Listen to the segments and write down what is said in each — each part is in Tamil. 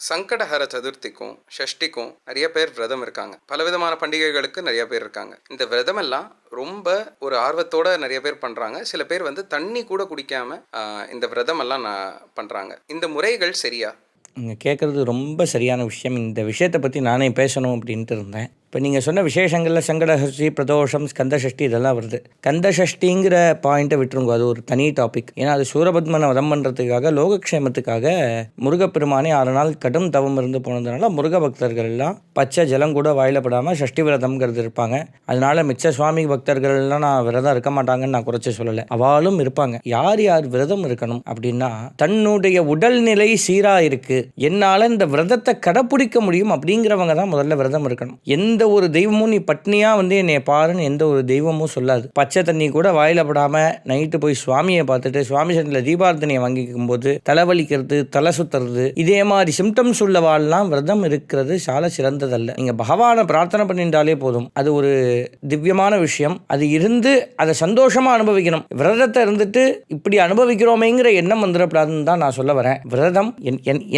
சங்கடஹர சதுர்த்திக்கும் ஷஷ்டிக்கும் நிறைய பேர் விரதம் இருக்காங்க. பலவிதமான பண்டிகைகளுக்கு நிறைய பேர் இருக்காங்க. இந்த விரதம் எல்லாம் ரொம்ப ஒரு ஆர்வத்தோட நிறைய பேர் பண்றாங்க. சில பேர் தண்ணி கூட குடிக்காம இந்த விரதம் எல்லாம் பண்றாங்க. இந்த முறைகள் சரியா? நீங்கள் கேட்குறது ரொம்ப சரியான விஷயம். இந்த விஷயத்தை பற்றி நானே பேசணும் அப்படின்ட்டு இருந்தேன். இப்போ நீங்கள் சொன்ன விசேஷங்களில் சங்கடஹஸ்தி, பிரதோஷம், ஸ்கந்தசஷ்டி இதெல்லாம் வருது. கந்தசஷ்டிங்கிற பாயிண்ட்டை விட்டுருங்க, அது ஒரு தனி டாபிக். ஏன்னா அது சூரபத்மனை வதம் பண்ணுறதுக்காக, லோகக்ஷேமத்துக்காக முருகப்பெருமானே 6 நாள் கடும் தவம் இருந்து போனதுனால முருக பக்தர்கள் எல்லாம் பச்சை ஜலம் கூட வாயிலப்படாமல் சஷ்டி விரதம்ங்கிறது இருப்பாங்க. அதனால மிச்ச சுவாமி பக்தர்கள்லாம் நான் விரதம் இருக்க மாட்டாங்கன்னு நான் குறைச்சி சொல்லலை, அவளும் இருப்பாங்க. யார் யார் விரதம் இருக்கணும் அப்படின்னா, தன்னுடைய உடல்நிலை சீராக இருக்குது, என்னால் இந்த விரதத்தை கடைப்பிடிக்க முடியும் அப்படிங்கிறவங்க தான் முதல்ல விரதம் இருக்கணும். எந்த ஒரு தெய்வமும் நீ பட்னியாக என்னை பாருன்னு எந்த ஒரு தெய்வமும் சொல்லாது. பச்சை தண்ணி கூட வாயில படாமல் நைட்டு போய் சுவாமியை பார்த்துட்டு சுவாமி சந்தில் தீபார்த்தனையை வாங்கிக்கும் போது தலைவலிக்கிறது, தலை சுத்துறது, இதே மாதிரி சிம்டம்ஸ் உள்ளவாள்லாம் விரதம் இருக்கிறது சால சிறந்ததல்ல. நீங்கள் பகவானை பிரார்த்தனை பண்ணிட்டாலே போதும், அது ஒரு திவ்யமான விஷயம். அது இருந்து அதை சந்தோஷமாக அனுபவிக்கணும். விரதத்தை இருந்துட்டு இப்படி அனுபவிக்கிறோமேங்கிற எண்ணம் வந்துடப்படாதுன்னு தான் நான் சொல்ல வரேன். விரதம்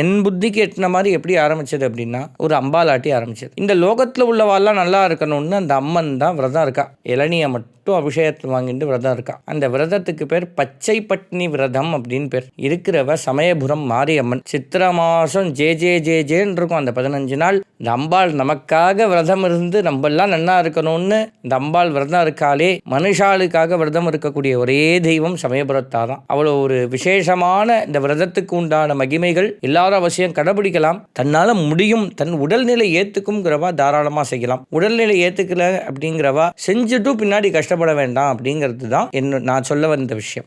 என் புத்திக்கு எட்டின மாதிரி எப்படி ஆரம்பிச்சது அப்படின்னா, ஒரு அம்பாலாட்டி ஆரம்பிச்சது. இந்த லோகத்தில் உள்ளவாள்லாம் நல்லா இருக்கணும்னு அந்த அம்மன் தான் விரதம் இருக்கா. இளநியை மட்டும் அபிஷேகத்தில் வாங்கிட்டு விரதம் இருக்கா. அந்த விரதத்துக்கு பேர் பச்சை பட்னி விரதம் அப்படின்னு பேர். இருக்கிறவ சமயபுரம் மாரியம்மன். சித்திரை மாதம் ஜேன்னு இருக்கும். அந்த 15 நாள் இந்த அம்பாள் நமக்காக விரதம் இருந்து நம்மெல்லாம் நல்லா இருக்கணும்னு இந்த அம்பாள் விரதம் இருக்காளே. மனுஷாளுக்காக விரதம் இருக்கக்கூடிய ஒரே தெய்வம் சமயபுரத்தா தான். அவ்வளோ ஒரு விசேஷமான இந்த விரதத்துக்கு உண்டான மகிமைகள் எல்லாரும் அவசியம் கடைபிடிக்கலாம். தன்னால் முடியும், தன் உடல்நிலை ஏற்றுக்கும்ங்கிறவா தாராளமாக செய்யலாம். உடல்நிலை ஏற்றுக்கல அப்படிங்கிறவா செஞ்சுட்டு பின்னாடி கஷ்டப்பட வேண்டாம் அப்படிங்கிறது தான் நான் சொல்ல வந்த விஷயம்.